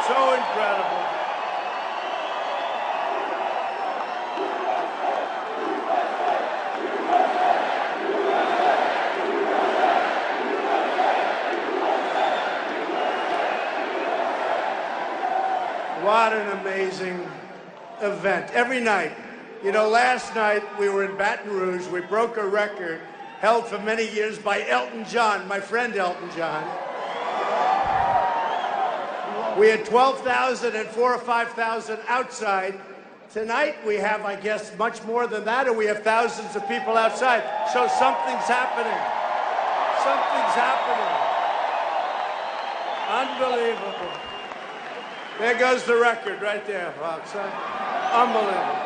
So incredible. What an amazing event. Every night. You know, last night we were in Baton Rouge. We broke a record held for many years by Elton John, my friend Elton John. We had 12,000 and 4,000 or 5,000 outside. Tonight we have, I guess, much more than that, and we have thousands of people outside. So something's happening. Something's happening. Unbelievable. There goes the record right there, folks. Unbelievable.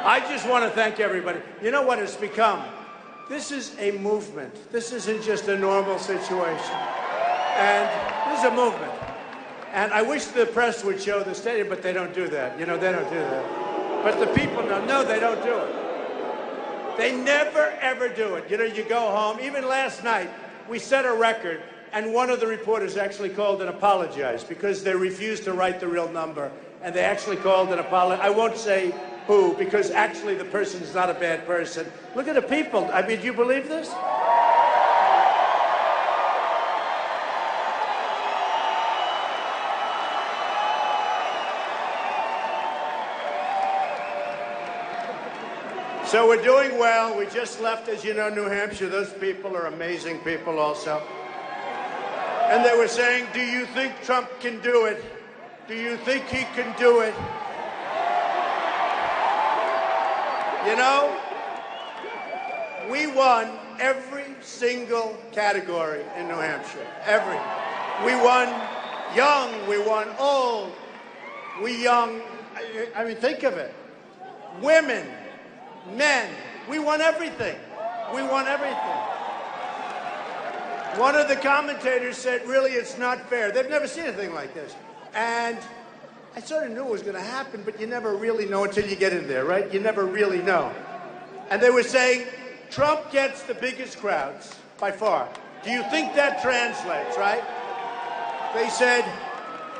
I just want to thank everybody. You know what it's become? This is a movement. This isn't just a normal situation. And this is a movement. And I wish the press would show the stadium, but they don't do that. You know, they don't do that. But the people know. No, they don't do it. They never, ever do it. You know, you go home. Even last night, we set a record, and one of the reporters actually called and apologized because they refused to write the real number. And they actually called and apologized. I won't say who, because actually the person is not a bad person. Look at the people. I mean, do you believe this? So we're doing well. We just left, as you know, New Hampshire. Those people are amazing people also. And they were saying, do you think Trump can do it? Do you think he can do it? You know, we won every single category in New Hampshire. Every. We won young, we won old, I mean, think of it. Women, men, we won everything. We won everything. One of the commentators said, really, it's not fair. They've never seen anything like this. And I sort of knew it was going to happen, but you never really know until you get in there, right? You never really know. And they were saying, Trump gets the biggest crowds by far. Do you think that translates, right? They said,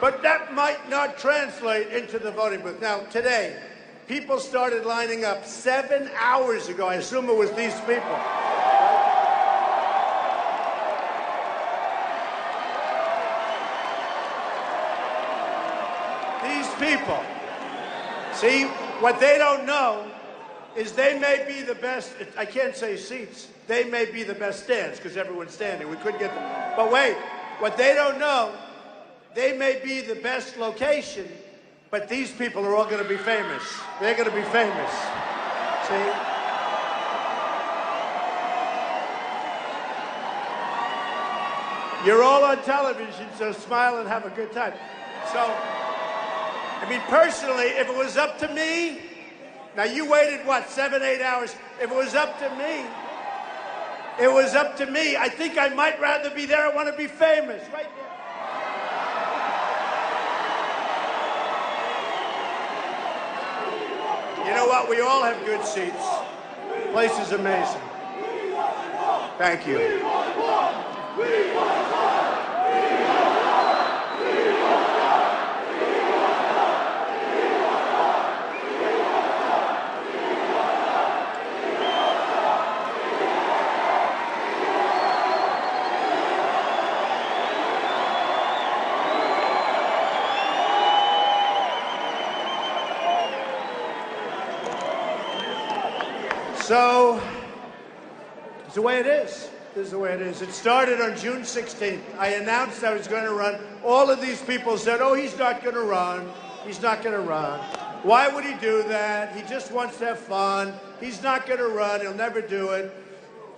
but that might not translate into the voting booth. Now, today, people started lining up 7 hours ago. I assume it was these people. These people. See, what they don't know is they may be the best, I can't say seats, they may be the best stands because everyone's standing. We couldn't get them. But wait, what they don't know, they may be the best location, but these people are all going to be famous. They're going to be famous. See? You're all on television, so smile and have a good time. So, I mean, personally, if it was up to me, now you waited, what, 7, 8 hours? If it was up to me, I think I might rather be there. I want to be famous, right there. You know what? We all have good seats. The place is amazing. Thank you. So, it's the way it is. This is the way it is. It started on June 16th. I announced I was going to run. All of these people said, oh, he's not going to run. He's not going to run. Why would he do that? He just wants to have fun. He's not going to run. He'll never do it.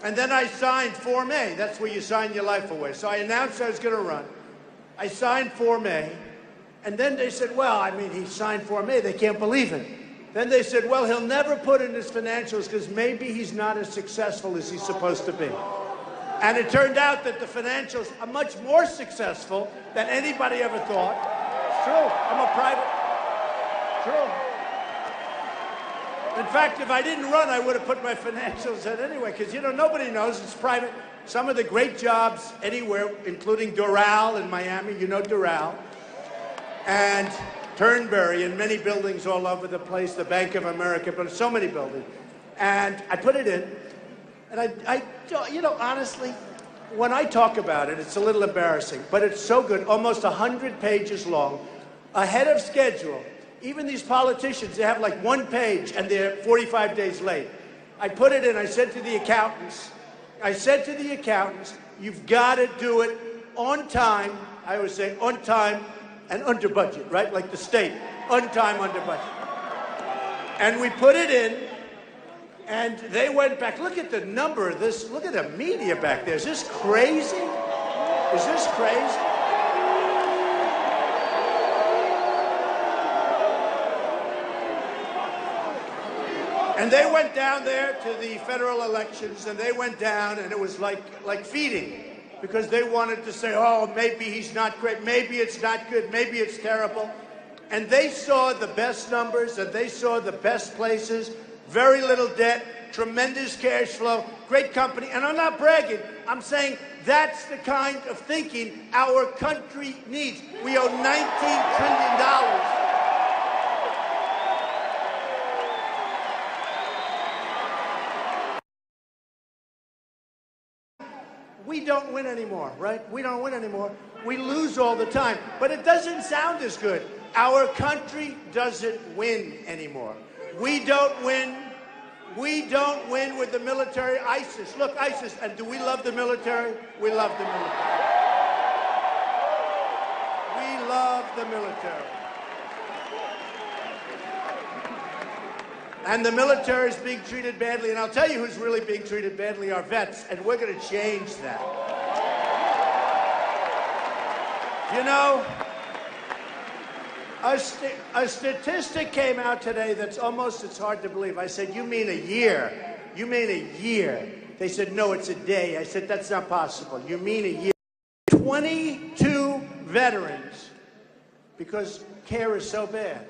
And then I signed Form A. That's where you sign your life away. So I announced I was going to run. I signed Form A. And then they said, well, I mean, he signed Form A. They can't believe it. Then they said, well, he'll never put in his financials because maybe he's not as successful as he's supposed to be. And it turned out that the financials are much more successful than anybody ever thought. It's true. I'm a private. In fact, if I didn't run, I would have put my financials in anyway, because, you know, nobody knows. It's private. Some of the great jobs anywhere, including Doral in Miami, you know Doral, and Turnberry, and many buildings all over the place, the Bank of America, but so many buildings. And I put it in, and I you know, honestly, when I talk about it, it's a little embarrassing, but it's so good, almost 100 pages long, ahead of schedule. Even these politicians, they have like one page, and they're 45 days late. I put it in, I said to the accountants, you've got to do it on time. I always say on time and under budget, right? Like the state, on time, under budget. And we put it in, and they went back. Look at the number of this. Look at the media back there. Is this crazy? Is this crazy? And they went down there to the federal elections, and they went down, and it was like feeding, because they wanted to say, oh, maybe he's not great, maybe it's not good, maybe it's terrible. And they saw the best numbers, and they saw the best places, very little debt, tremendous cash flow, great company. And I'm not bragging. I'm saying that's the kind of thinking our country needs. We owe $19 trillion. We don't win anymore, right? We don't win anymore. We lose all the time. But it doesn't sound as good. Our country doesn't win anymore. We don't win. We don't win with the military. ISIS. Look, ISIS. And do we love the military? We love the military. We love the military. And the military is being treated badly. And I'll tell you who's really being treated badly, our vets. And we're going to change that. You know, a statistic came out today that's almost, it's hard to believe. I said, you mean a year? You mean a year? They said, no, it's a day. I said, that's not possible. You mean a year? 22 veterans, because care is so bad.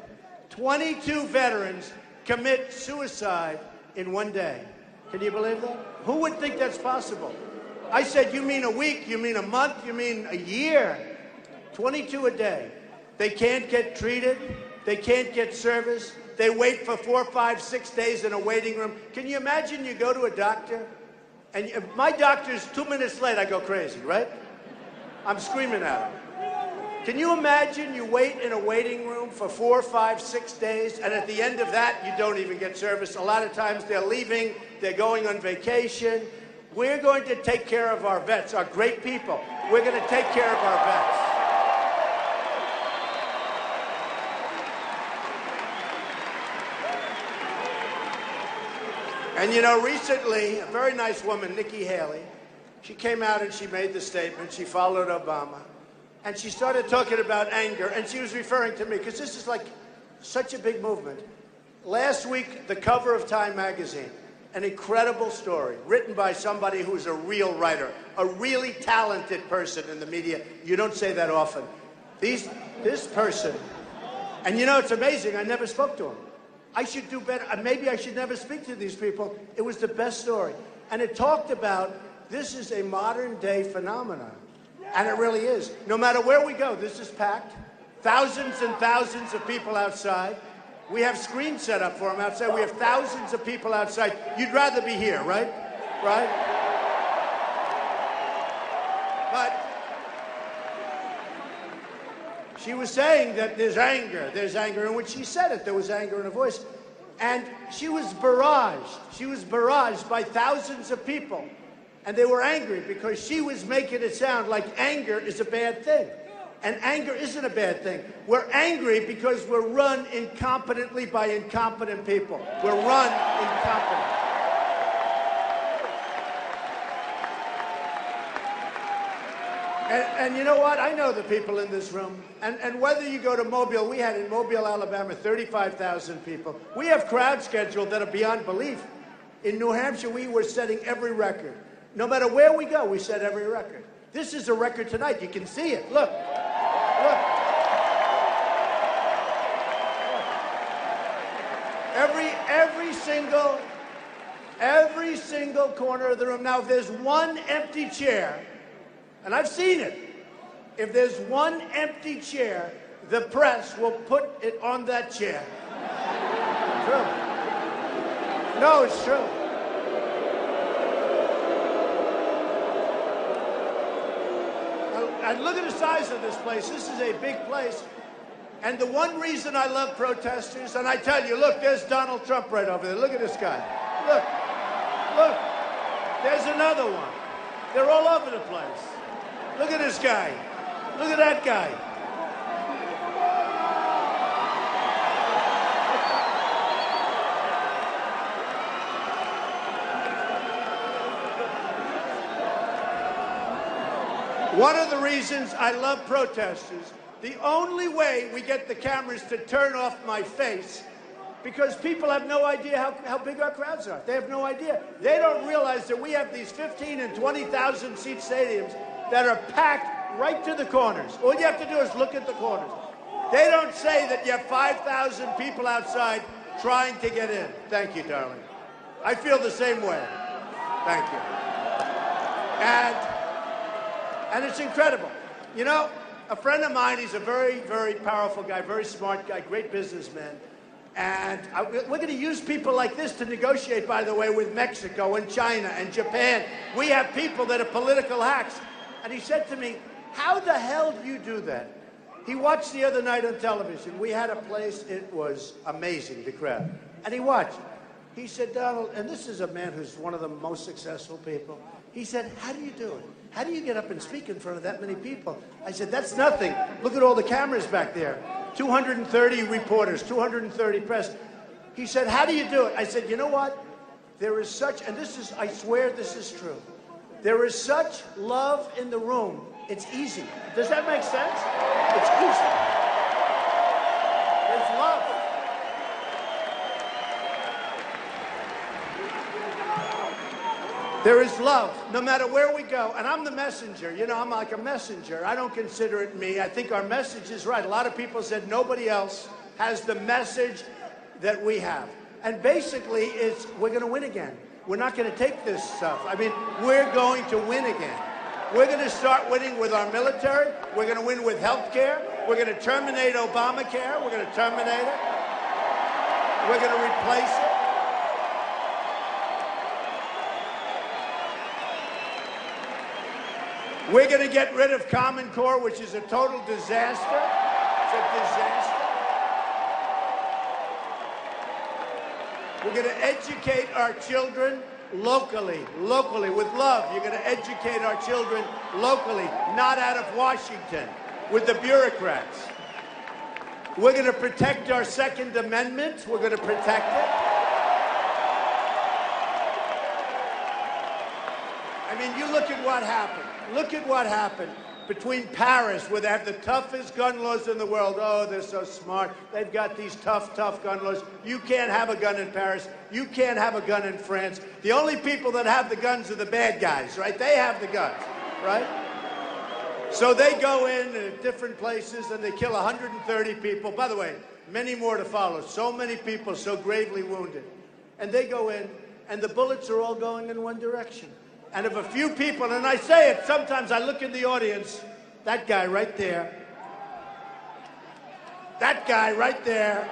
22 veterans commit suicide in one day. Can you believe that? Who would think that's possible? I said, you mean a week? You mean a month? You mean a year? 22 a day. They can't get treated. They can't get service. They wait for 4, 5, 6 days in a waiting room. Can you imagine you go to a doctor, and if my doctor's 2 minutes late, I go crazy, right? I'm screaming at him. Can you imagine you wait in a waiting room for 4, 5, 6 days, and at the end of that, you don't even get service? A lot of times they're leaving, they're going on vacation. We're going to take care of our vets, our great people. We're going to take care of our vets. And you know, recently, a very nice woman, Nikki Haley, she came out and she made the statement. She followed Obama. And she started talking about anger, and she was referring to me, because this is like such a big movement. Last week, the cover of Time magazine, an incredible story, written by somebody who's a real writer, a really talented person in the media. You don't say that often. This person, and you know, it's amazing, I never spoke to him. I should do better. Maybe I should never speak to these people. It was the best story. And it talked about, this is a modern day phenomenon. And it really is. No matter where we go, this is packed. Thousands and thousands of people outside. We have screens set up for them outside. We have thousands of people outside. You'd rather be here, right? Right? But she was saying that there's anger. And when she said it, there was anger in her voice. And she was barraged. She was barraged by thousands of people. And they were angry because she was making it sound like anger is a bad thing. And anger isn't a bad thing. We're angry because we're run incompetently by incompetent people. We're run incompetent. And you know what? I know the people in this room. And whether you go to Mobile, we had in Mobile, Alabama, 35,000 people. We have crowds scheduled that are beyond belief. In New Hampshire, we were setting every record. No matter where we go, we set every record. This is a record tonight. You can see it. Look. Look. Every every single corner of the room. Now, if there's one empty chair, and I've seen it, if there's one empty chair, the press will put it on that chair. True. No, it's true. And look at the size of this place. This is a big place. And the one reason I love protesters, and I tell you, look, there's Donald Trump right over there. Look at this guy. Look. Look. There's another one. They're all over the place. Look at this guy. Look at that guy. One of the reasons I love protesters, the only way we get the cameras to turn off my face, because people have no idea how big our crowds are. They have no idea. They don't realize that we have these 15 and 20,000 seat stadiums that are packed right to the corners. All you have to do is look at the corners. They don't say that you have 5,000 people outside trying to get in. Thank you, darling. I feel the same way. Thank you. And it's incredible. You know, a friend of mine, he's a very, very powerful guy, very smart guy, great businessman. And we're going to use people like this to negotiate, by the way, with Mexico and China and Japan. We have people that are political hacks. And he said to me, how the hell do you do that? He watched the other night on television. We had a place, it was amazing, the crowd. And he watched. He said, Donald, and this is a man who's one of the most successful people. He said, how do you do it? How do you get up and speak in front of that many people? I said, that's nothing. Look at all the cameras back there. 230 reporters, 230 press. He said, how do you do it? I said, you know what? There is such, and this is, I swear this is true. There is such love in the room. It's easy. Does that make sense? It's easy. There's love. There is love, no matter where we go. And I'm the messenger. You know, I'm like a messenger. I don't consider it me. I think our message is right. A lot of people said nobody else has the message that we have. And basically, it's we're going to win again. We're not going to take this stuff. I mean, we're going to win again. We're going to start winning with our military. We're going to win with health care. We're going to terminate Obamacare. We're going to terminate it. We're going to replace it. We're going to get rid of Common Core, which is a total disaster. It's a disaster. We're going to educate our children locally, with love. You're going to educate our children locally, not out of Washington, with the bureaucrats. We're going to protect our Second Amendment. We're going to protect it. I mean, you look at what happened. Look at what happened between Paris, where they have the toughest gun laws in the world. Oh, they're so smart. They've got these tough gun laws. You can't have a gun in Paris. You can't have a gun in France. The only people that have the guns are the bad guys, right? They have the guns, right? So they go in different places and they kill 130 people. By the way, many more to follow. So many people so gravely wounded. And they go in and the bullets are all going in one direction. And if a few people, and I say it, sometimes I look in the audience, that guy right there, that guy right there,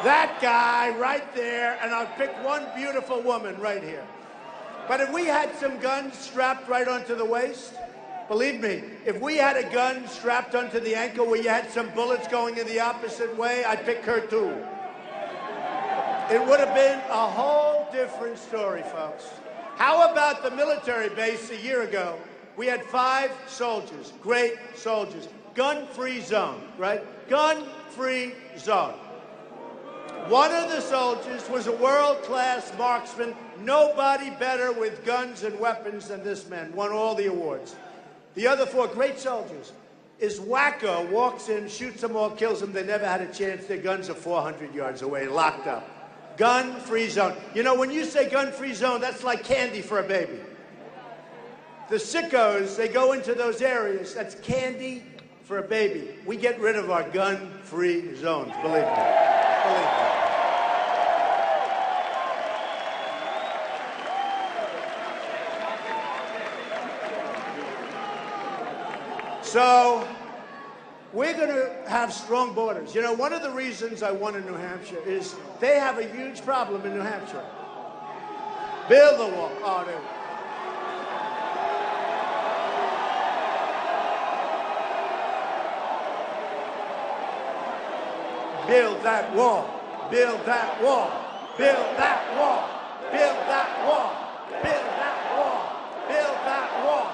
that guy right there, and I'll pick one beautiful woman right here. But if we had some guns strapped right onto the waist, believe me, if we had a gun strapped onto the ankle where you had some bullets going in the opposite way, I'd pick her too. It would have been a whole different story, folks. How about the military base a year ago? We had 5 soldiers, great soldiers. Gun-free zone, right? Gun-free zone. One of the soldiers was a world-class marksman. Nobody better with guns and weapons than this man. Won all the awards. The other 4 great soldiers. His wacko walks in, shoots them all, kills them. They never had a chance. Their guns are 400 yards away, locked up. Gun-free zone. You know, when you say gun-free zone, that's like candy for a baby. The sickos, they go into those areas. That's candy for a baby. We get rid of our gun-free zones, believe me. Believe me. So we're going to have strong borders. You know, one of the reasons I won in New Hampshire is they have a huge problem in New Hampshire. Build the wall. Oh, there we go. Build that wall. Build that wall. Build that wall. Build that wall. Build that wall. Build that wall.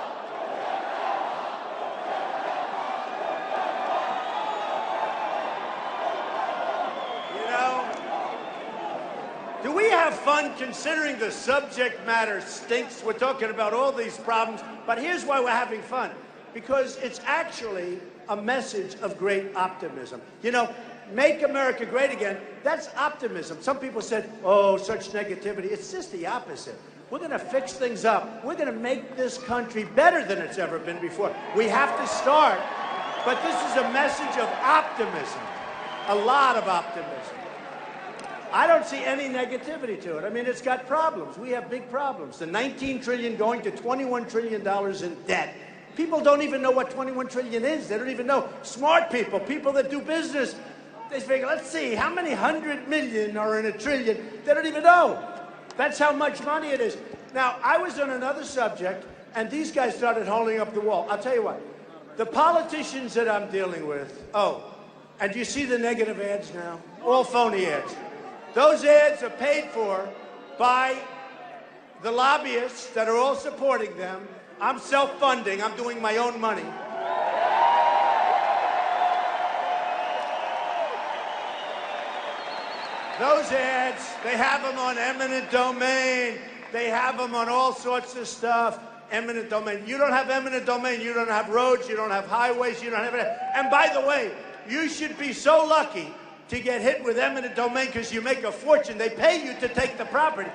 You know, do we have fun considering the subject matter stinks? We're talking about all these problems, but here's why we're having fun. Because it's actually a message of great optimism. You know, make America great again, that's optimism. Some people said, oh, such negativity. It's just the opposite. We're going to fix things up. We're going to make this country better than it's ever been before. We have to start, but this is a message of optimism, a lot of optimism. I don't see any negativity to it. I mean, it's got problems. We have big problems. The $19 trillion going to $21 trillion in debt. People don't even know what $21 trillion is. They don't even know. Smart people, people that do business, they figure, let's see, how many 100 million are in a trillion? They don't even know. That's how much money it is. Now, I was on another subject, and these guys started holding up the wall. I'll tell you what, the politicians that I'm dealing with, oh, and do you see the negative ads now? All phony ads. Those ads are paid for by the lobbyists that are all supporting them. I'm self-funding. I'm doing my own money. Those ads, they have them on eminent domain. They have them on all sorts of stuff. Eminent domain. You don't have eminent domain. You don't have roads. You don't have highways. You don't have it. And by the way, you should be so lucky to get hit with eminent domain because you make a fortune. They pay you to take the property.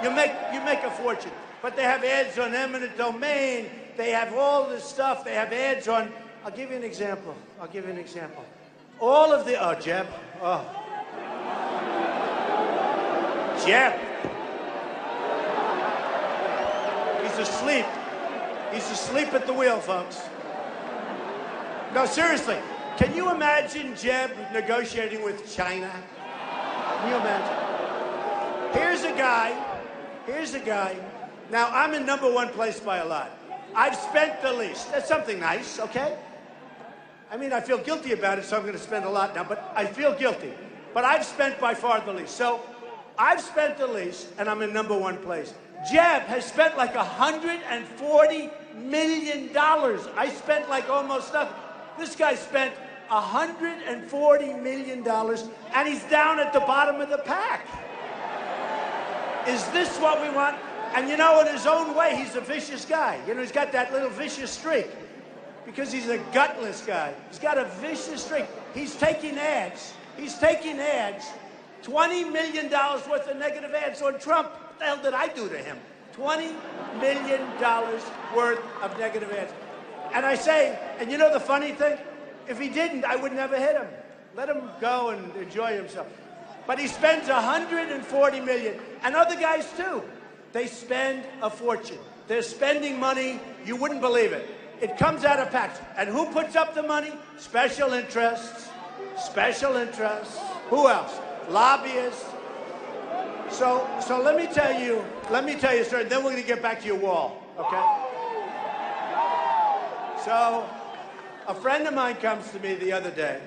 You make a fortune. But they have ads on eminent domain. They have all this stuff. They have ads on. I'll give you an example. All of the Jeb. Oh. Jeb. He's asleep. He's asleep at the wheel, folks. No, seriously. Can you imagine Jeb negotiating with China? Can you imagine? Here's a guy. Now, I'm in #1 place by a lot. I've spent the least. That's something nice, okay? I mean, I feel guilty about it, so I'm going to spend a lot now, but I feel guilty. But I've spent by far the least. So I've spent the least, and I'm in #1 place. Jeb has spent like $140 million. I spent like almost nothing. This guy spent $140 million, and he's down at the bottom of the pack. Is this what we want? And you know, in his own way, he's a vicious guy. You know, he's got that little vicious streak because he's a gutless guy. He's got a vicious streak. He's taking ads. $20 million worth of negative ads on Trump. What the hell did I do to him? $20 million worth of negative ads. And I say, and you know the funny thing? If he didn't, I would never hit him. Let him go and enjoy himself. But he spends $140 million. And other guys, too. They spend a fortune. They're spending money, you wouldn't believe it. It comes out of PACs. And who puts up the money? Special interests. Who else? Lobbyists. So let me tell you a story, then we're going to get back to your wall, okay? So a friend of mine comes to me the other day,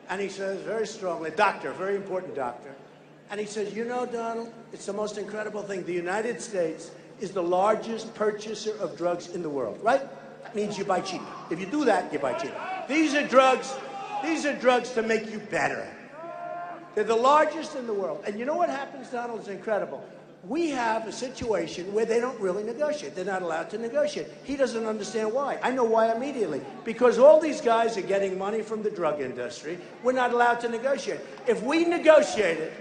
and he says very strongly, doctor, very important doctor, and he says, you know, Donald, it's the most incredible thing. The United States is the largest purchaser of drugs in the world, right? That means you buy cheap. If you do that, you buy cheap. These are drugs to make you better. They're the largest in the world. And you know what happens, Donald? It's incredible. We have a situation where they don't really negotiate. They're not allowed to negotiate. He doesn't understand why. I know why immediately. Because all these guys are getting money from the drug industry. We're not allowed to negotiate. If we negotiated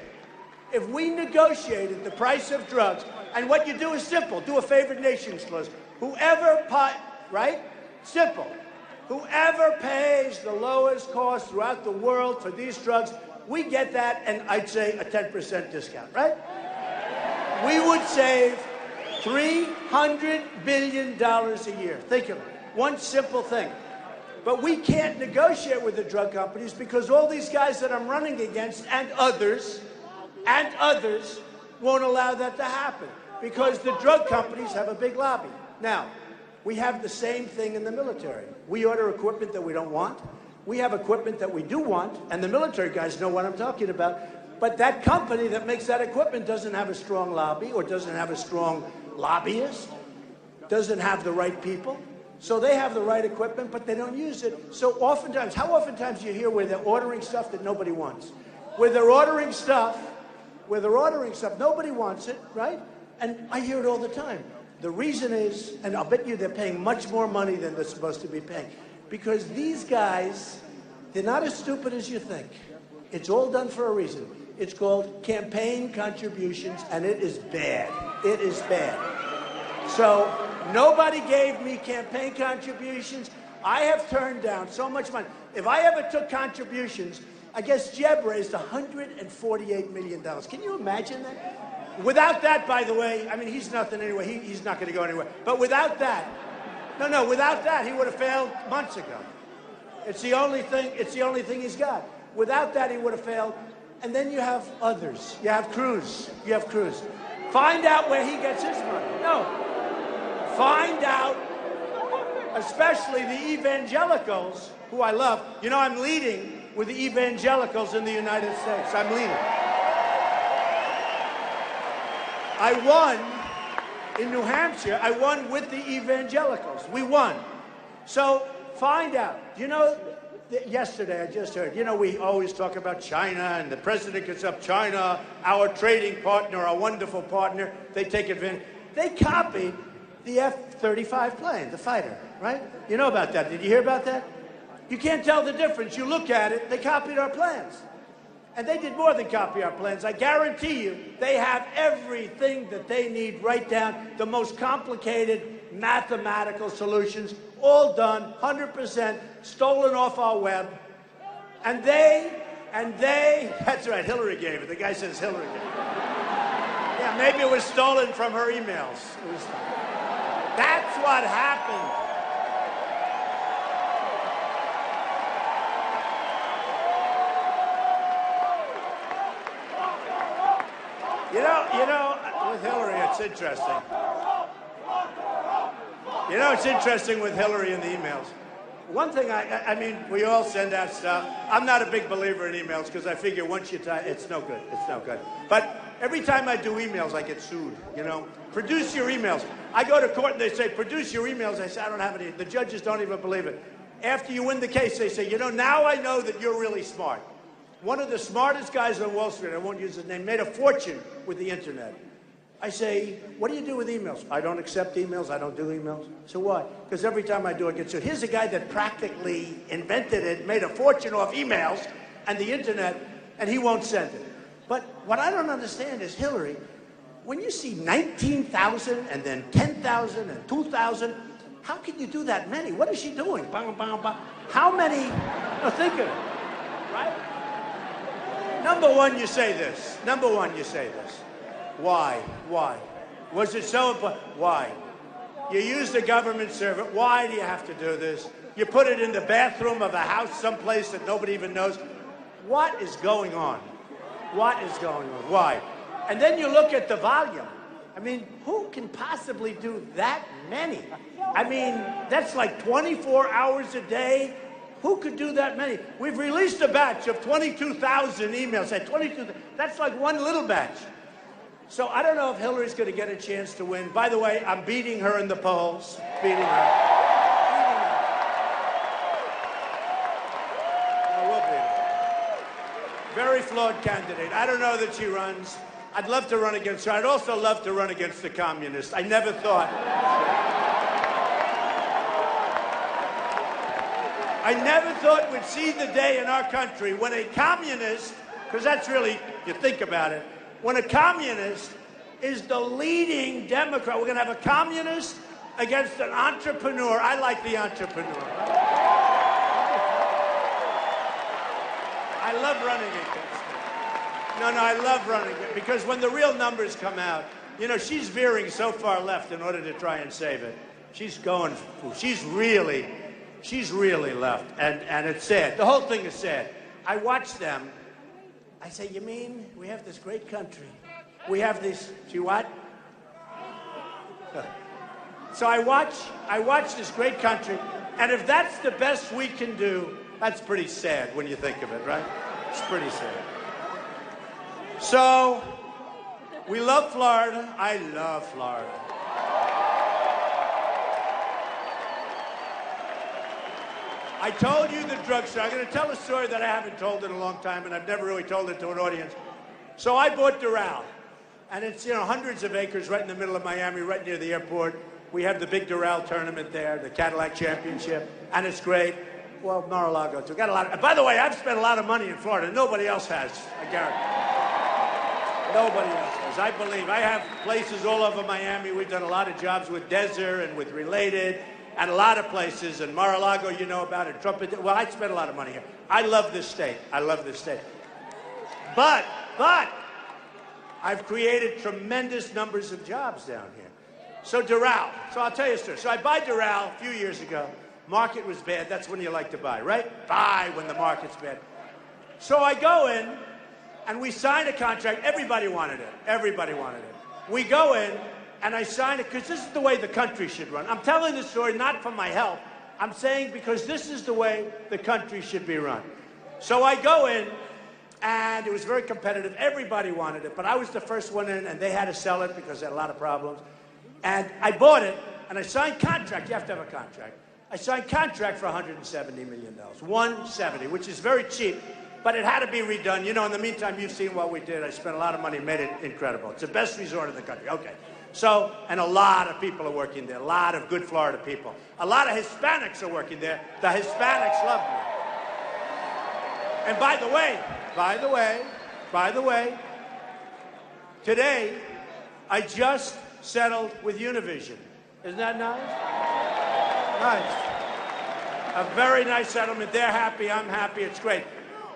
the price of drugs, and what you do is simple. Do a favored nations clause. Right? Simple. Whoever pays the lowest cost throughout the world for these drugs, we get that, and I'd say a 10% discount, right? We would save $300 billion a year. Think of it. One simple thing. But we can't negotiate with the drug companies because all these guys that I'm running against and others won't allow that to happen because the drug companies have a big lobby. Now, we have the same thing in the military. We order equipment that we don't want. We have equipment that we do want, and the military guys know what I'm talking about. But that company that makes that equipment doesn't have a strong lobby or doesn't have a strong lobbyist, doesn't have the right people. So they have the right equipment, but they don't use it. So oftentimes, how oftentimes do you hear where they're ordering stuff that nobody wants? Where they're ordering stuff, nobody wants it, right? And I hear it all the time. The reason is, and I'll bet you they're paying much more money than they're supposed to be paying. Because these guys, they're not as stupid as you think. It's all done for a reason. It's called campaign contributions, and it is bad. It is bad. So nobody gave me campaign contributions. I have turned down so much money. If I ever took contributions, I guess Jeb raised $148 million. Can you imagine that? Without that, by the way, I mean, he's nothing anyway. He's not going to go anywhere. But without that, without that, he would have failed months ago. It's the only thing he's got. Without that, he would have failed. And then you have others. You have Cruz. Find out where he gets his money. No. Find out, especially the evangelicals, who I love. You know, I'm leading with the evangelicals in the United States. I'm leading. I won in New Hampshire. I won with the evangelicals. We won. So find out. You know, yesterday I just heard, you know, we always talk about China, and the president gets up, China, our trading partner, our wonderful partner, they take advantage. They copied the F-35 plane, the fighter, right? You know about that. Did you hear about that? You can't tell the difference. You look at it, they copied our plans. And they did more than copy our plans. I guarantee you, they have everything that they need right down, the most complicated mathematical solutions, all done, 100% stolen off our web. And they, that's right, Hillary gave it. The guy says Hillary gave it. Yeah, maybe it was stolen from her emails. That's what happened. You know, with Hillary, it's interesting. You know, it's interesting with Hillary and the emails. One thing, I mean, we all send out stuff. I'm not a big believer in emails because I figure once you type, it's no good. It's no good. But every time I do emails, I get sued, you know. Produce your emails. I go to court and they say, produce your emails. I say, I don't have any. The judges don't even believe it. After you win the case, they say, you know, now I know that you're really smart. One of the smartest guys on Wall Street, I won't use his name, made a fortune with the internet. I say, what do you do with emails? I don't accept emails. I don't do emails. So why? Because every time I do, I get sued. Here's a guy that practically invented it, made a fortune off emails and the internet, and he won't send it. But what I don't understand is, Hillary, when you see 19,000 and then 10,000 and 2,000, how can you do that many? What is she doing? Bang, bang, bang. How many? No, think of it, right? Number one, you say this. Why? Was it so important? Why? You use the government servant. Why do you have to do this? You put it in the bathroom of a house someplace that nobody even knows. What is going on? Why? And then you look at the volume. I mean, who can possibly do that many? I mean, that's like 24 hours a day. Who could do that many? We've released a batch of 22,000 emails. That's like one little batch. So I don't know if Hillary's going to get a chance to win. By the way, I'm beating her in the polls. Beating her. I will beat her. Very flawed candidate. I don't know that she runs. I'd love to run against her. I'd also love to run against the communists. I never thought we'd see the day in our country when a communist, because that's really, you think about it, when a communist is the leading Democrat. We're going to have a communist against an entrepreneur. I like the entrepreneur. I love running against her. No, I love running it because when the real numbers come out, you know, she's veering so far left in order to try and save it. She's really she's really left, and it's sad. The whole thing is sad. I watch them. I say, you mean we have this great country? We have this, see what? So I watch this great country, and if that's the best we can do, that's pretty sad when you think of it, right? It's pretty sad. So, we love Florida. I love Florida. I told you the drugstore. I'm going to tell a story that I haven't told in a long time, and I've never really told it to an audience. So I bought Doral, and it's, you know, hundreds of acres right in the middle of Miami, right near the airport. We have the big Doral tournament there, the Cadillac Championship, and it's great. Well, Mar-a-Lago too. Got a lot. By the way, I've spent a lot of money in Florida. Nobody else has, I guarantee. Nobody else has. I believe. I have places all over Miami. We've done a lot of jobs with Desert and with Related, and a lot of places. And Mar-a-Lago, you know about it. Trumpet. Well, I spent a lot of money here. I love this state. I love this state. But I've created tremendous numbers of jobs down here. So Doral. So I'll tell you a story. So I buy Doral a few years ago. Market was bad. That's when you like to buy, right? Buy when the market's bad. So I go in, and we sign a contract. Everybody wanted it. Everybody wanted it. We go in, and I sign it because this is the way the country should run. I'm telling this story not for my help. I'm saying because this is the way the country should be run. So I go in, and it was very competitive. Everybody wanted it, but I was the first one in, and they had to sell it because they had a lot of problems. And I bought it, and I signed contract. You have to have a contract. I signed contract for $170 million. 170, which is very cheap, but it had to be redone. You know, in the meantime, you've seen what we did. I spent a lot of money, made it incredible. It's the best resort in the country. Okay. So, and a lot of people are working there. A lot of good Florida people. A lot of Hispanics are working there. The Hispanics love me. And by the way, today, I just settled with Univision. Isn't that nice? Nice. A very nice settlement. They're happy. I'm happy. It's great.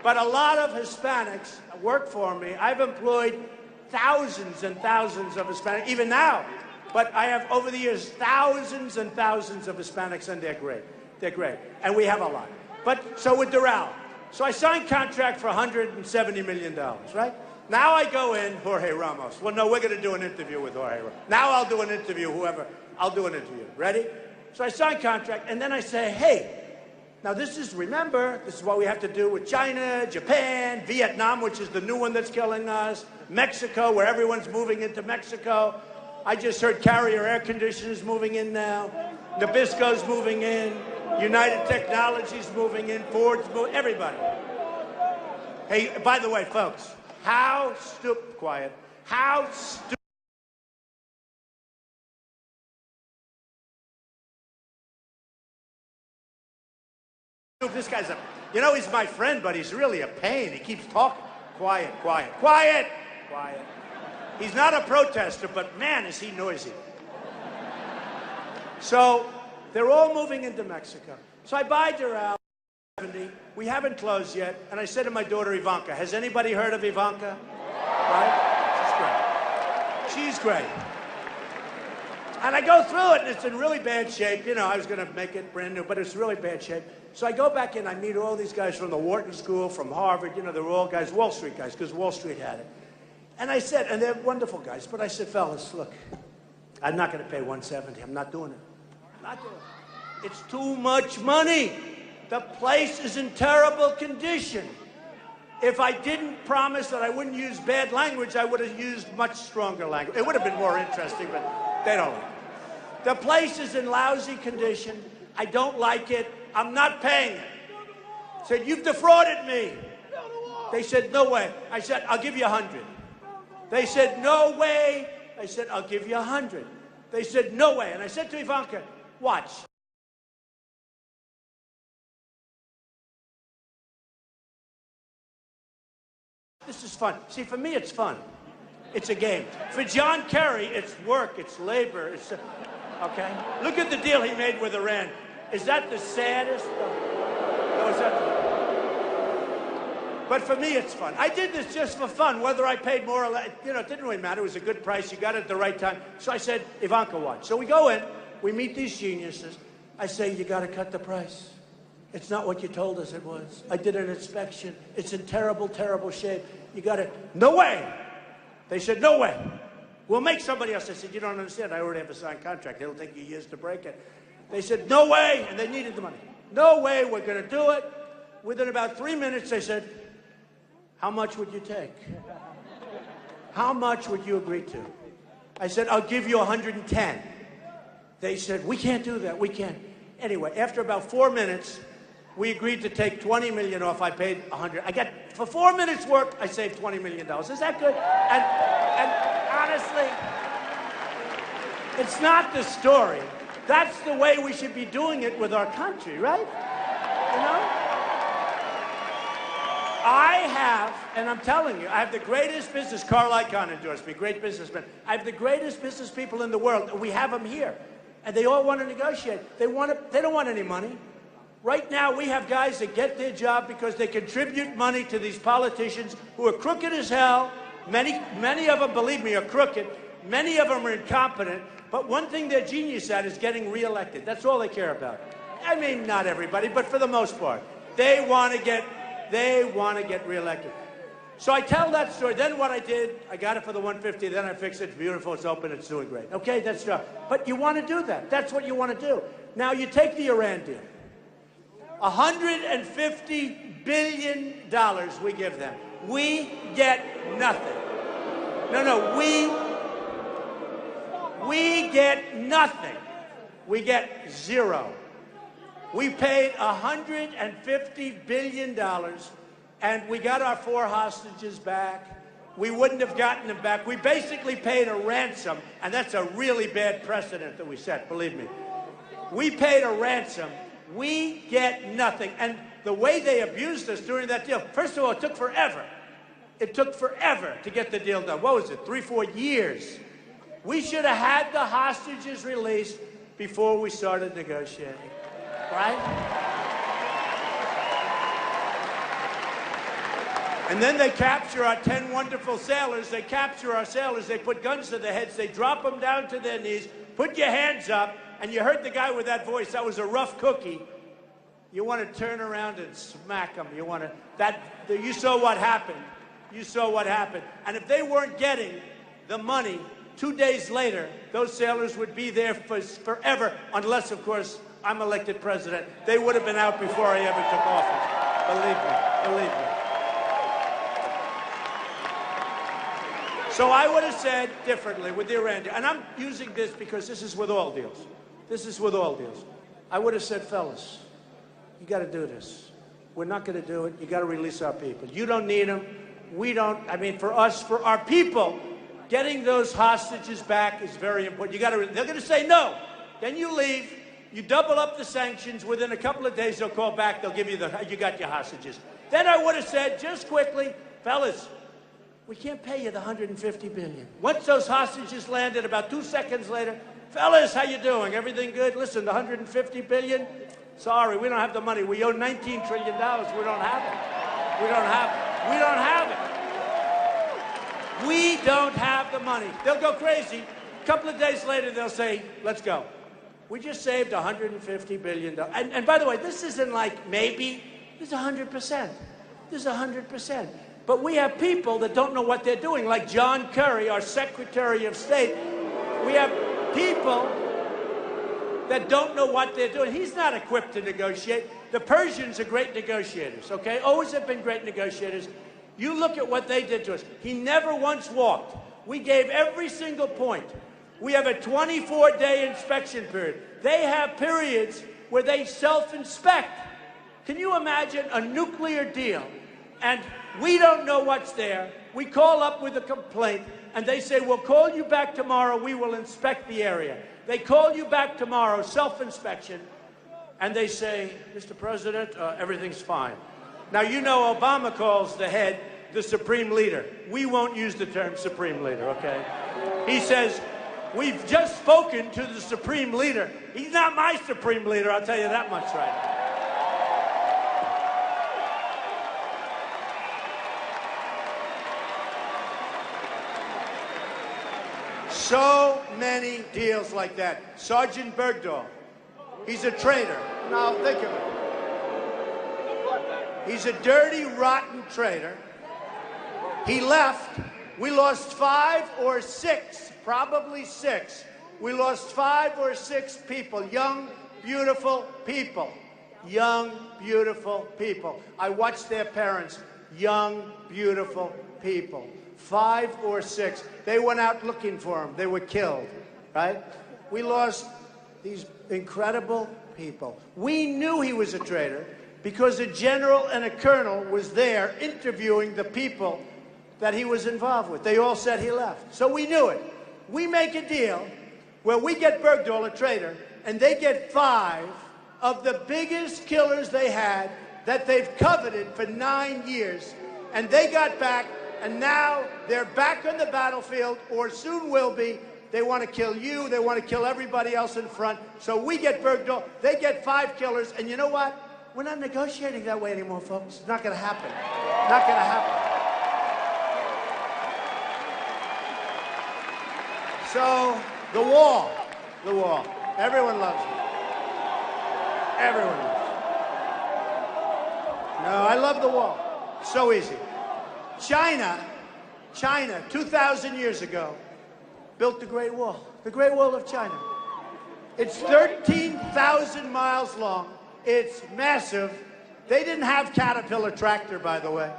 But a lot of Hispanics work for me. I've employed thousands and thousands of Hispanics, even now. But I have, over the years, thousands and thousands of Hispanics, and they're great. They're great. And we have a lot. But so with Doral. So I signed contract for $170 million, right? Now I go in, Jorge Ramos. Well, no, we're going to do an interview with Jorge Ramos. Now I'll do an interview, whoever. I'll do an interview. Ready? So I sign contract, and then I say, hey, now this is, remember, this is what we have to do with China, Japan, Vietnam, which is the new one that's killing us, Mexico, where everyone's moving into Mexico. I just heard Carrier Air Conditioners moving in now. Nabisco's moving in. United Technologies moving in. Ford's moving, everybody. Hey, by the way, folks, how stupid, quiet, how stupid. This guy's a, you know, he's my friend, but he's really a pain. He keeps talking. Quiet, quiet, quiet, quiet. He's not a protester, but man, is he noisy. So they're all moving into Mexico. So I buy Doral. We haven't closed yet. And I said to my daughter, Ivanka, has anybody heard of Ivanka? Right? She's great. She's great. And I go through it, and it's in really bad shape. You know, I was going to make it brand new, but it's really bad shape. So I go back in, I meet all these guys from the Wharton School, from Harvard. You know, they're all guys, Wall Street guys, because Wall Street had it. And I said, and they're wonderful guys, but I said, fellas, look, I'm not going to pay $170. I'm not doing it. I'm not doing it. It's too much money. The place is in terrible condition. If I didn't promise that I wouldn't use bad language, I would have used much stronger language. It would have been more interesting, but they don't like it. The place is in lousy condition. I don't like it. I'm not paying it. I said, you've defrauded me. They said, no way. I said, I'll give you 100. They said, no way. I said, I'll give you 100. They said, no way. And I said to Ivanka, watch. This is fun. See, for me, it's fun. It's a game. For John Kerry, it's work, it's labor, it's... Okay? Look at the deal he made with Iran. Is that the saddest? No, is that the... But for me, it's fun. I did this just for fun, whether I paid more or less. You know, it didn't really matter. It was a good price. You got it at the right time. So I said, Ivanka, watch. So we go in. We meet these geniuses. I say, you got to cut the price. It's not what you told us it was. I did an inspection. It's in terrible, terrible shape. You got to, no way. They said, no way. We'll make somebody else. I said, you don't understand. I already have a signed contract. It'll take you years to break it. They said, no way. And they needed the money. No way, we're going to do it. Within about 3 minutes, they said, how much would you take? How much would you agree to? I said, I'll give you 110. They said, we can't do that. We can't. Anyway, after about 4 minutes, we agreed to take $20 million off. I paid 100. I got, for 4 minutes work, I saved $20 million. Is that good? And honestly, it's not the story. That's the way we should be doing it with our country, right? You know? I have, and I'm telling you, I have the greatest business. Carl Icahn endorsed me, great businessman. I have the greatest business people in the world, and we have them here. And they all want to negotiate. They don't want any money. Right now, we have guys that get their job because they contribute money to these politicians who are crooked as hell. Many of them, believe me, are crooked. Many of them are incompetent. But one thing they're genius at is getting reelected. That's all they care about. I mean, not everybody, but for the most part. They want to get reelected. So I tell that story. Then what I did, I got it for the 150. Then I fixed it. It's beautiful. It's open. It's doing great. Okay, that's right. But you want to do that. That's what you want to do. Now, you take the Iran deal. $150 billion we give them. We get nothing. No, we get nothing. We get zero. We paid $150 billion, and we got our 4 hostages back. We wouldn't have gotten them back. We basically paid a ransom, and that's a really bad precedent that we set, believe me. We paid a ransom. We get nothing. And the way they abused us during that deal, first of all, it took forever. It took forever to get the deal done. What was it, 3-4 years? We should have had the hostages released before we started negotiating, right? And then they capture our 10 wonderful sailors. They capture our sailors. They put guns to their heads. They drop them down to their knees. Put your hands up. And you heard the guy with that voice. That was a rough cookie. You want to turn around and smack him. You want to, you saw what happened. You saw what happened. And if they weren't getting the money, 2 days later, those sailors would be there forever, unless, of course, I'm elected president. They would have been out before I ever took office. Believe me. So I would have said differently with the Iran deal. And I'm using this because this is with all deals. This is with all deals. I would have said, fellas, you got to do this. We're not going to do it. You got to release our people. You don't need them. We don't. I mean, for us, for our people, getting those hostages back is very important. They're going to say no. Then you leave. You double up the sanctions. Within a couple of days, they'll call back. They'll give you you got your hostages. Then I would have said, just quickly, fellas, we can't pay you the $150 billion. Once those hostages landed, about 2 seconds later, fellas, how you doing? Everything good? Listen, the $150 billion, sorry, we don't have the money. We owe $19 trillion. We don't have it. We don't have it. We don't have it. We don't have the money. They'll go crazy. A couple of days later, they'll say, let's go. We just saved $150 billion. And by the way, this isn't like maybe. This is 100%. This is 100%. But we have people that don't know what they're doing, like John Kerry, our Secretary of State. We have people that don't know what they're doing. He's not equipped to negotiate. The Persians are great negotiators, okay? Always have been great negotiators. You look at what they did to us. He never once walked. We gave every single point. We have a 24-day inspection period. They have periods where they self-inspect. Can you imagine a nuclear deal? And we don't know what's there. We call up with a complaint, and they say, we'll call you back tomorrow. We will inspect the area. They call you back tomorrow, self-inspection, and they say, Mr. President, everything's fine. Now, you know Obama calls the head the supreme leader. We won't use the term supreme leader, okay? He says, we've just spoken to the supreme leader. He's not my supreme leader, I'll tell you that much right now. So many deals like that. Sergeant Bergdahl, He's a traitor. Now, think of it. He's a dirty, rotten traitor. He left. We lost 5 or 6, probably 6. We lost 5 or 6 people, young, beautiful people. Young, beautiful people. I watched their parents, young, beautiful people. 5 or 6. They went out looking for him. They were killed, right? We lost these incredible people. We knew he was a traitor because a general and a colonel was there interviewing the people that he was involved with. They all said he left. So we knew it. We make a deal where we get Bergdahl, a traitor, and they get 5 of the biggest killers they had that they've coveted for 9 years. And they got back, and now they're back on the battlefield, or soon will be. They want to kill you. They want to kill everybody else in front. So we get Bergdahl. They get 5 killers. And you know what? We're not negotiating that way anymore, folks. It's not going to happen. Not going to happen. So the wall. The wall. Everyone loves it. Everyone loves it. No, I love the wall. So easy. China, 2,000 years ago, built the Great Wall. The Great Wall of China. It's 13,000 miles long. It's massive. They didn't have Caterpillar tractor, by the way.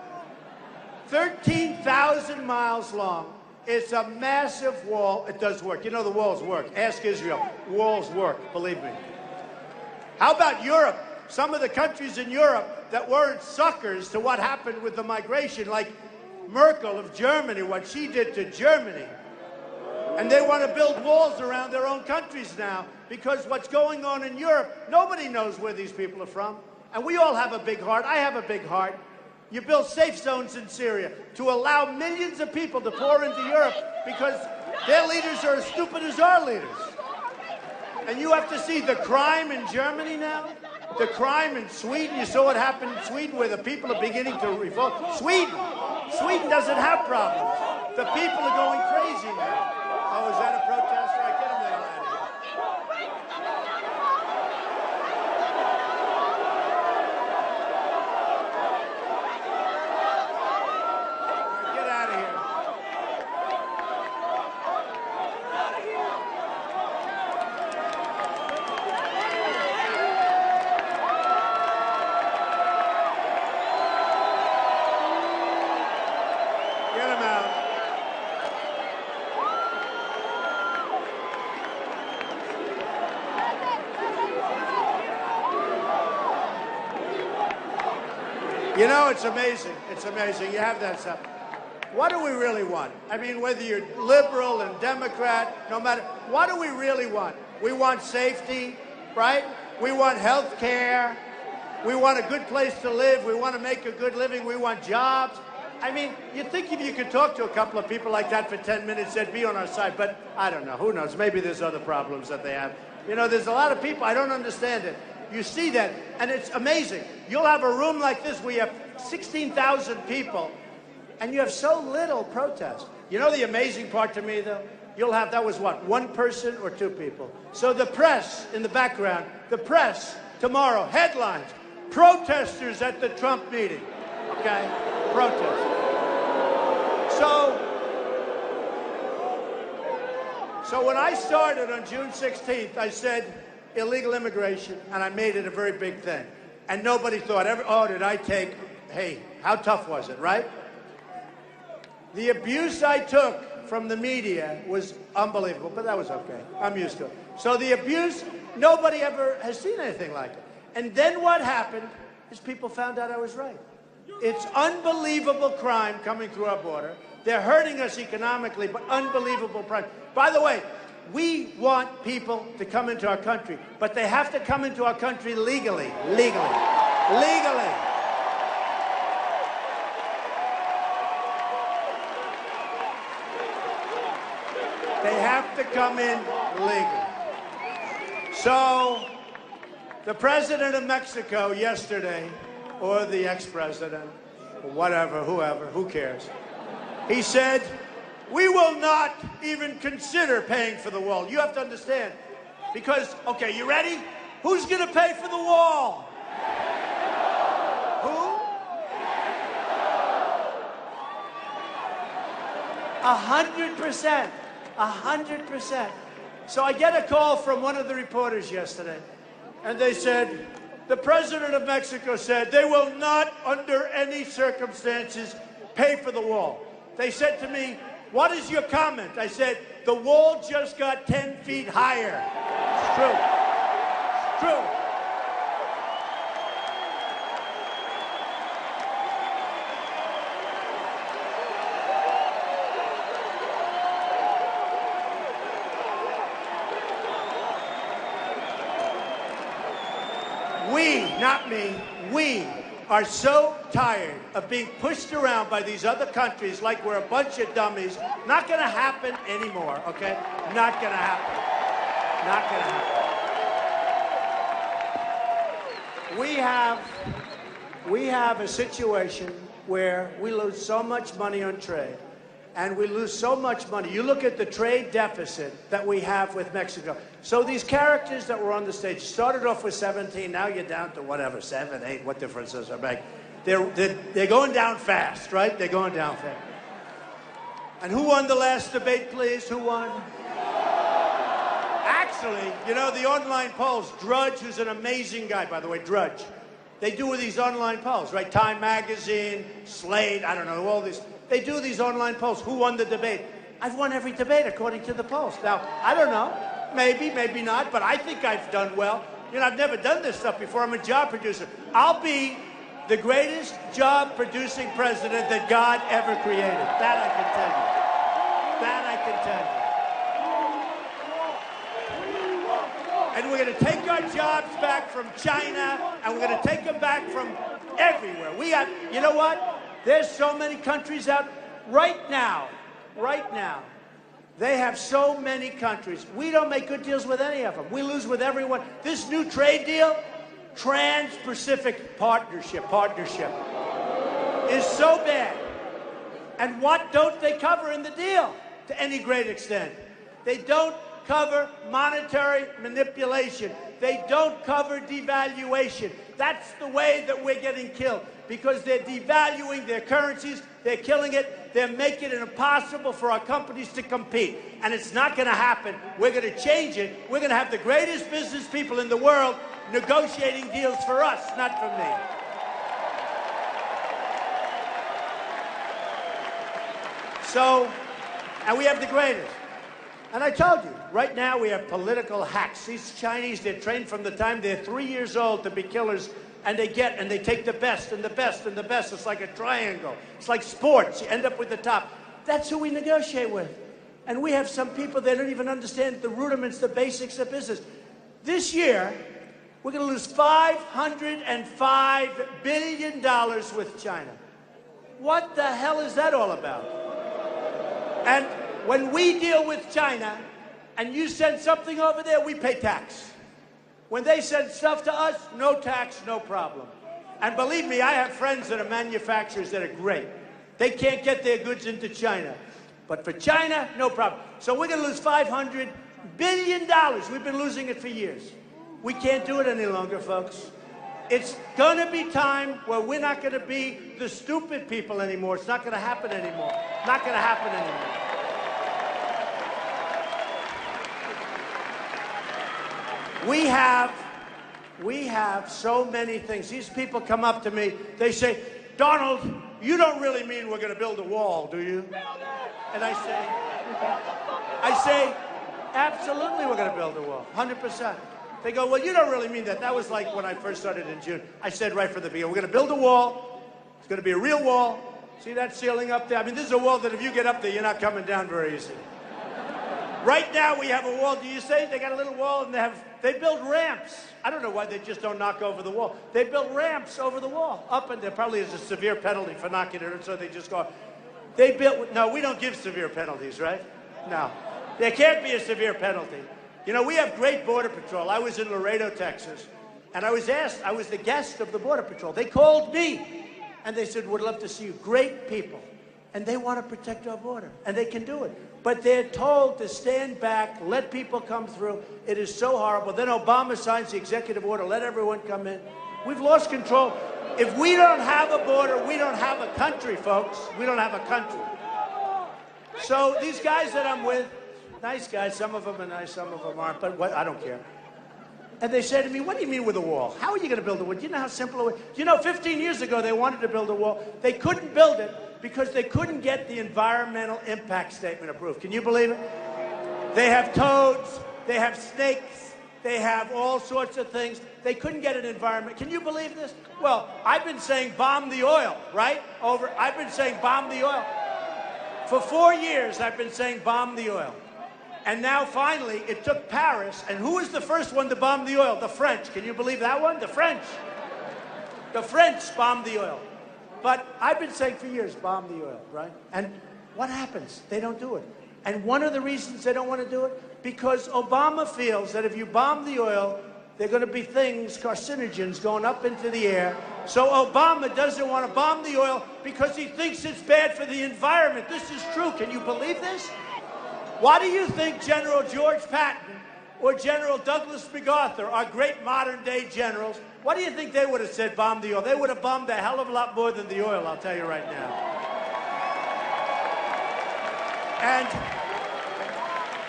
13,000 miles long. It's a massive wall. It does work. You know the walls work. Ask Israel. Walls work, believe me. How about Europe? Some of the countries in Europe that weren't suckers to what happened with the migration, like Merkel of Germany, what she did to Germany. And they want to build walls around their own countries now because what's going on in Europe, nobody knows where these people are from. And we all have a big heart. I have a big heart. You build safe zones in Syria to allow millions of people to pour into Europe because their leaders are as stupid as our leaders. And you have to see the crime in Germany now, the crime in Sweden. You saw what happened in Sweden where the people are beginning to revolt. Sweden doesn't have problems. The people are going crazy now. Oh, is that a protester? I get him the hell out of here. Get out of here. Get him out. You know, it's amazing. It's amazing. You have that stuff. What do we really want? I mean, whether you're liberal and Democrat, no matter, what do we really want? We want safety, right? We want health care. We want a good place to live. We want to make a good living. We want jobs. I mean, you'd think if you could talk to a couple of people like that for 10 minutes, they'd be on our side. But I don't know. Who knows? Maybe there's other problems that they have. You know, there's a lot of people. I don't understand it. You see that, and it's amazing. You'll have a room like this where you have 16,000 people, and you have so little protest. You know the amazing part to me, though? You'll have, that was what, 1 person or 2 people. So the press in the background, the press tomorrow, headlines, protesters at the Trump meeting, okay? Protesters. So when I started on June 16th, I said, illegal immigration, and I made it a very big thing. And nobody thought, oh, did I take, hey, how tough was it, right? The abuse I took from the media was unbelievable, but that was okay. I'm used to it. So the abuse, nobody ever has seen anything like it. And then what happened is people found out I was right. It's unbelievable crime coming through our border. They're hurting us economically, but unbelievable crime. By the way, we want people to come into our country, but they have to come into our country legally. Legally. Legally. They have to come in legally. So, the president of Mexico yesterday, or the ex-president, or whatever, whoever, who cares, he said, we will not even consider paying for the wall. You have to understand. Because, okay, you ready? Who's going to pay for the wall? Who? 100%. 100%. So I get a call from one of the reporters yesterday, and they said, the president of Mexico said they will not, under any circumstances, pay for the wall. They said to me, what is your comment? I said, the wall just got 10 feet higher. It's true. It's true. We, not me, we are so tired of being pushed around by these other countries like we're a bunch of dummies. Not going to happen anymore, okay? Not going to happen. Not going to happen. We have a situation where we lose so much money on trade, and we lose so much money. You look at the trade deficit that we have with Mexico. So these characters that were on the stage started off with 17, now you're down to whatever, 7, 8, what difference does it make? They're going down fast, right? They're going down fast. And who won the last debate, please? Who won? Actually, you know, the online polls, Drudge, who's an amazing guy, by the way, Drudge. They do these online polls, right? Time Magazine, Slate, I don't know, all these. They do these online polls. Who won the debate? I've won every debate according to the polls. Now, I don't know. Maybe, maybe not, but I think I've done well. You know, I've never done this stuff before. I'm a job producer. I'll be the greatest job-producing president that God ever created. That I can tell you. That I can tell you. And we're going to take our jobs back from China, and we're going to take them back from everywhere. We have, you know what? There's so many countries out right now. They have so many countries. We don't make good deals with any of them. We lose with everyone. This new trade deal, Trans-Pacific Partnership, is so bad. And what don't they cover in the deal to any great extent? They don't cover monetary manipulation. They don't cover devaluation. That's the way that we're getting killed, because they're devaluing their currencies, they're killing it, they're making it impossible for our companies to compete. And it's not going to happen. We're going to change it. We're going to have the greatest business people in the world negotiating deals for us, not for me. So, and we have the greatest. And I told you, right now we have political hacks. These Chinese, they're trained from the time they're 3 years old to be killers, and they take the best and the best and the best. It's like a triangle. It's like sports. You end up with the top. That's who we negotiate with. And we have some people that don't even understand the rudiments, the basics of business. This year, we're going to lose $505 billion with China. What the hell is that all about? And when we deal with China and you send something over there, we pay tax. When they send stuff to us, no tax, no problem. And believe me, I have friends that are manufacturers that are great. They can't get their goods into China. But for China, no problem. So we're going to lose $500 billion. We've been losing it for years. We can't do it any longer, folks. It's going to be time where we're not going to be the stupid people anymore. It's not going to happen anymore. Not going to happen anymore. We have so many things. These people come up to me, they say, Donald, you don't really mean we're going to build a wall, do you? And I say, absolutely we're going to build a wall, 100%. They go, well, you don't really mean that. That was like when I first started in June. I said right from the beginning, we're going to build a wall. It's going to be a real wall. See that ceiling up there? I mean, this is a wall that if you get up there, you're not coming down very easy. Right now, we have a wall. Do you say they got a little wall and they build ramps? I don't know why they just don't knock over the wall. They built ramps over the wall. Up, and there probably is a severe penalty for knocking it, so they just go. No, we don't give severe penalties, right? No. There can't be a severe penalty. You know, we have great Border Patrol. I was in Laredo, Texas, and I was asked, I was the guest of the Border Patrol. They called me, and they said, we'd love to see you. Great people. and they want to protect our border, and they can do it. But they're told to stand back, let people come through. It is so horrible. Then Obama signs the executive order, let everyone come in. We've lost control. If we don't have a border, we don't have a country, folks. We don't have a country. So these guys that I'm with, nice guys, some of them are nice, some of them aren't, but what, I don't care. And they say to me, what do you mean with a wall? How are you going to build a wall? Do you know how simple it is? Do you know 15 years ago they wanted to build a wall? They couldn't build it because they couldn't get the environmental impact statement approved. Can you believe it? They have toads, they have snakes, they have all sorts of things. They couldn't get an environment. Can you believe this? Well, I've been saying bomb the oil, right? I've been saying bomb the oil. For 4 years, I've been saying bomb the oil. And now, finally, it took Paris. And who was the first one to bomb the oil? The French. Can you believe that one? The French. The French bombed the oil. But I've been saying for years, bomb the oil, right? And what happens? They don't do it. And one of the reasons they don't want to do it, because Obama feels that if you bomb the oil, there are going to be things, carcinogens, going up into the air. So Obama doesn't want to bomb the oil because he thinks it's bad for the environment. This is true. Can you believe this? Why do you think General George Patton or General Douglas MacArthur are great modern-day generals? What do you think they would have said, bomb the oil? They would have bombed a hell of a lot more than the oil, I'll tell you right now. And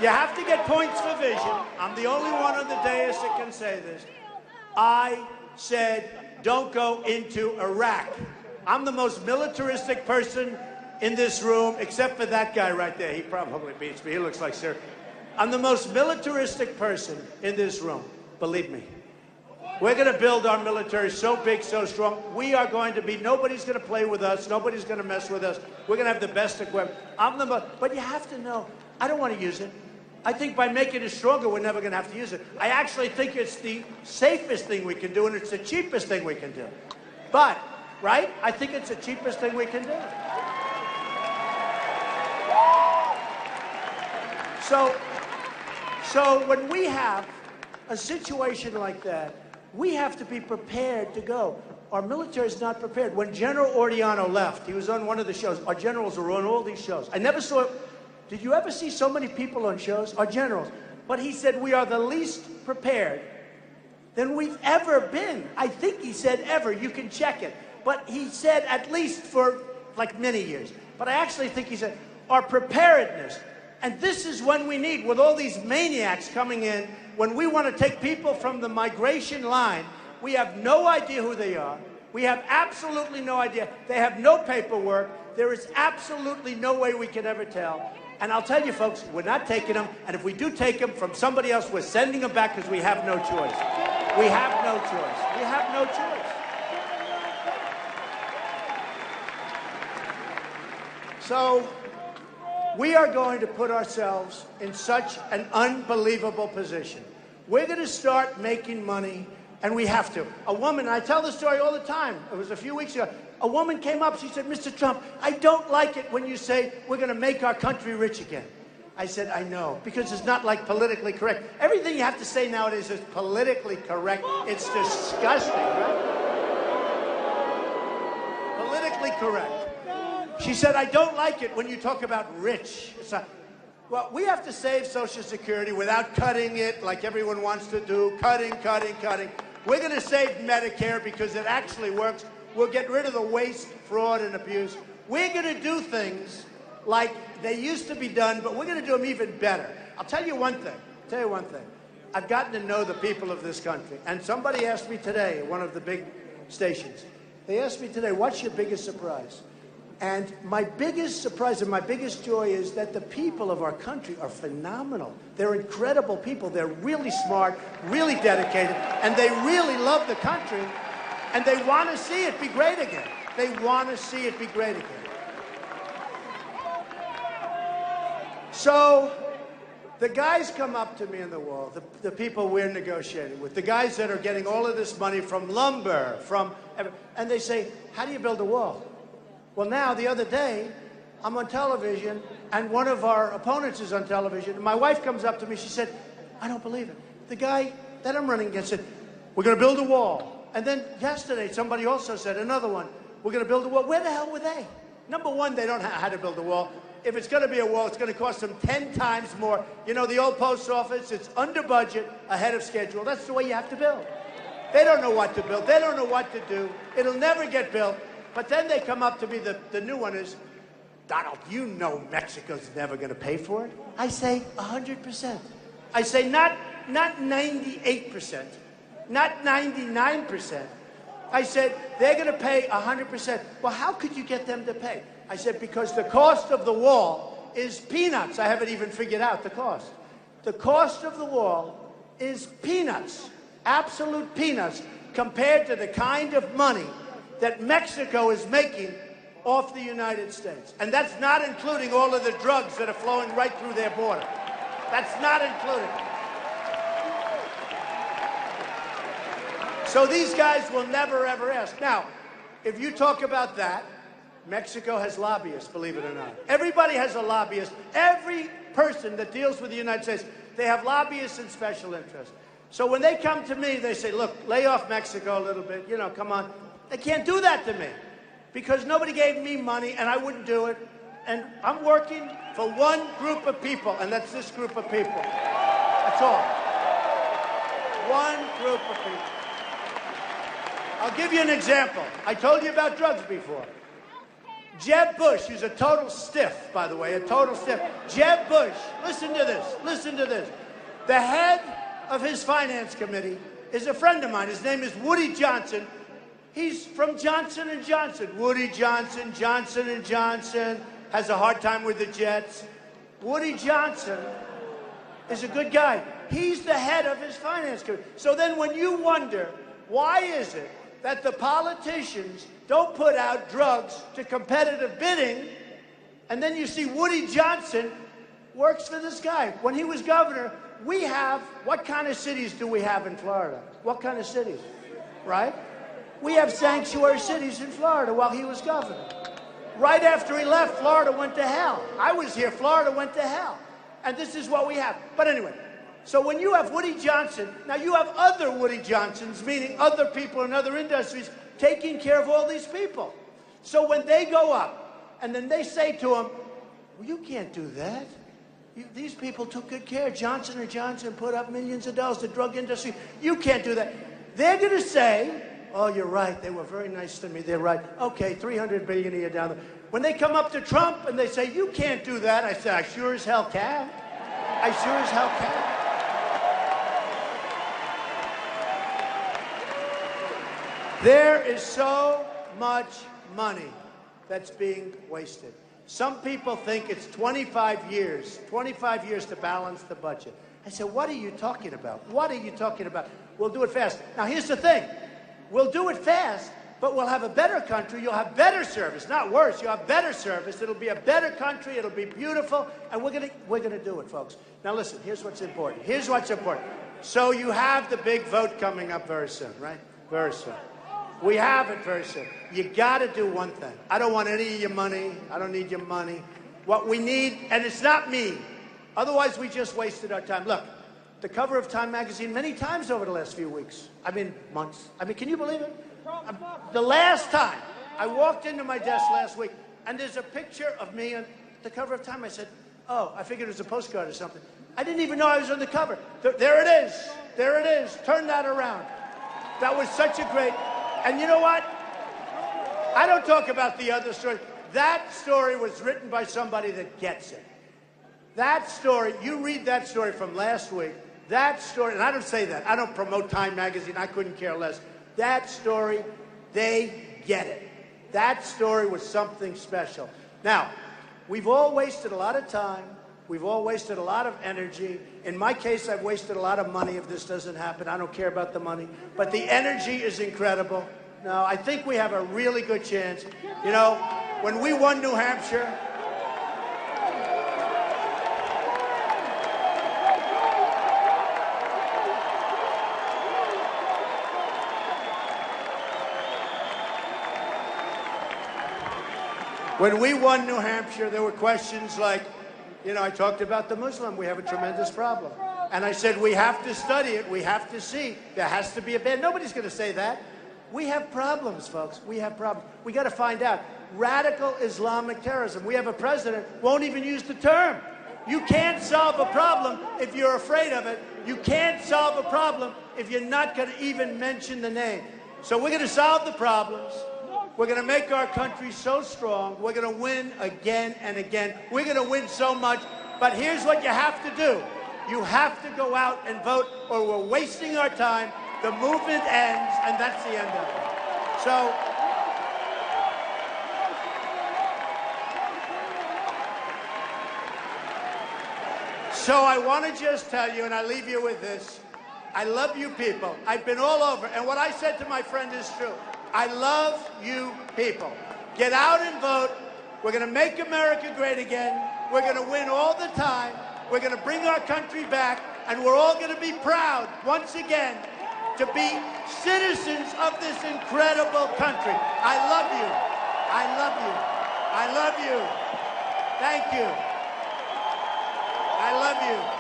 you have to get points for vision. I'm the only one on the dais that can say this. I said, don't go into Iraq. I'm the most militaristic person in this room, except for that guy right there. He probably beats me. He looks like Sir. I'm the most militaristic person in this room. Believe me. We're going to build our military so big, so strong. We are going to be, nobody's going to play with us. Nobody's going to mess with us. We're going to have the best equipment. But you have to know, I don't want to use it. I think by making it stronger, we're never going to have to use it. I actually think it's the safest thing we can do, and it's the cheapest thing we can do. But, right? I think it's the cheapest thing we can do. So when we have a situation like that, we have to be prepared to go. Our military is not prepared. When General Ordiano left, he was on one of the shows. Our generals were on all these shows. I never saw, did you ever see so many people on shows? Our generals. But he said, we are the least prepared than we've ever been. I think he said ever. You can check it. But he said at least for like many years. But I actually think he said, our preparedness. And this is when we need, with all these maniacs coming in, when we want to take people from the migration line, we have no idea who they are. We have absolutely no idea. They have no paperwork. There is absolutely no way we can ever tell. And I'll tell you, folks, we're not taking them. And if we do take them from somebody else, we're sending them back because we have no choice. We have no choice. We have no choice. So we are going to put ourselves in such an unbelievable position. We're going to start making money, and we have to. A woman, I tell this story all the time. It was a few weeks ago. A woman came up, she said, Mr. Trump, I don't like it when you say we're going to make our country rich again. I said, I know, because it's not like politically correct. Everything you have to say nowadays is politically correct. It's disgusting, right? Politically correct. She said, I don't like it when you talk about rich. It's not, well, we have to save Social Security without cutting it like everyone wants to do. Cutting. We're going to save Medicare because it actually works. We'll get rid of the waste, fraud, and abuse. We're going to do things like they used to be done, but we're going to do them even better. I'll tell you one thing. I've gotten to know the people of this country. And somebody asked me today at one of the big stations, they asked me today, what's your biggest surprise? And my biggest surprise and my biggest joy is that the people of our country are phenomenal. They're incredible people. They're really smart, really dedicated, and they really love the country, and they want to see it be great again. They want to see it be great again. So the guys come up to me in the wall, the people we're negotiating with, the guys that are getting all of this money from lumber, and they say, how do you build a wall? Well, now, the other day, I'm on television, and one of our opponents is on television, and my wife comes up to me, she said, I don't believe it. The guy that I'm running against said, we're going to build a wall. And then yesterday, somebody also said, another one, we're going to build a wall. Where the hell were they? Number one, they don't know how to build a wall. If it's going to be a wall, it's going to cost them 10 times more. You know, the old post office, it's under budget, ahead of schedule. That's the way you have to build. They don't know what to build. They don't know what to do. It'll never get built. But then they come up to me, the new one is, Donald, you know Mexico's never going to pay for it. I say 100%. I say not 98%, not 99%. I said, they're going to pay 100%. Well, how could you get them to pay? I said, because the cost of the wall is peanuts. I haven't even figured out the cost. The cost of the wall is peanuts, absolute peanuts, compared to the kind of money that Mexico is making off the United States. And that's not including all of the drugs that are flowing right through their border. That's not included. So these guys will never, ever ask. Now, if you talk about that, Mexico has lobbyists, believe it or not. Everybody has a lobbyist. Every person that deals with the United States, they have lobbyists and special interests. So when they come to me, they say, look, lay off Mexico a little bit. You know, come on. They can't do that to me because nobody gave me money and I wouldn't do it. And I'm working for one group of people, and that's this group of people. That's all. One group of people. I'll give you an example. I told you about drugs before. Jeb Bush, who's a total stiff, by the way, a total stiff. Jeb Bush, listen to this, listen to this. The head of his finance committee is a friend of mine. His name is Woody Johnson. He's from Johnson & Johnson. Woody Johnson, Johnson & Johnson, has a hard time with the Jets. Woody Johnson is a good guy. He's the head of his finance committee. So then when you wonder, why is it that the politicians don't put out drugs to competitive bidding, and then you see Woody Johnson works for this guy. When he was governor, we have, what kind of cities do we have in Florida? What kind of cities, right? We have sanctuary cities in Florida while he was governor. Right after he left, Florida went to hell. I was here, Florida went to hell. And this is what we have. But anyway, so when you have Woody Johnson, now you have other Woody Johnsons, meaning other people in other industries, taking care of all these people. So when they go up, and then they say to him, well, you can't do that. These people took good care. Johnson & Johnson put up millions of dollars, the drug industry. You can't do that. They're going to say, oh, you're right. They were very nice to me. They're right. Okay, $300 billion a year down there. When they come up to Trump and they say, you can't do that, I say, I sure as hell can. I sure as hell can. There is so much money that's being wasted. Some people think it's 25 years to balance the budget. I said, what are you talking about? What are you talking about? We'll do it fast. Now, here's the thing. We'll do it fast, but we'll have a better country. You'll have better service, not worse. You'll have better service. It'll be a better country. It'll be beautiful, and we're gonna do it, folks. Now, listen, here's what's important. Here's what's important. So you have the big vote coming up very soon, right? Very soon. We have it very soon. You got to do one thing. I don't want any of your money. I don't need your money. What we need, and it's not me. Otherwise, we just wasted our time. Look, the cover of Time magazine many times over the last few weeks. I mean, months. I mean, can you believe it? The last time I walked into my desk last week, and there's a picture of me on the cover of Time. I said, oh, I figured it was a postcard or something. I didn't even know I was on the cover. There it is. There it is. Turn that around. That was such a great... And you know what? I don't talk about the other story. That story was written by somebody that gets it. That story, you read that story from last week, that story, and I don't say that. I don't promote Time magazine. I couldn't care less. That story, they get it. That story was something special. Now, we've all wasted a lot of time. We've all wasted a lot of energy. In my case, I've wasted a lot of money if this doesn't happen. I don't care about the money. But the energy is incredible. No, I think we have a really good chance. You know, when we won New Hampshire, there were questions like, you know, I talked about the Muslim. We have a tremendous problem. And I said, we have to study it. We have to see. There has to be a ban. Nobody's going to say that. We have problems, folks. We have problems. We got to find out. Radical Islamic terrorism. We have a president who won't even use the term. You can't solve a problem if you're afraid of it. You can't solve a problem if you're not going to even mention the name. So we're going to solve the problems. We're going to make our country so strong. We're going to win again and again. We're going to win so much. But here's what you have to do. You have to go out and vote, or we're wasting our time. The movement ends, and that's the end of it. So I want to just tell you, and I leave you with this. I love you people. I've been all over. And what I said to my friend is true. I love you people. Get out and vote. We're going to make America great again. We're going to win all the time. We're going to bring our country back. And we're all going to be proud, once again, to be citizens of this incredible country. I love you. I love you. I love you. Thank you. I love you.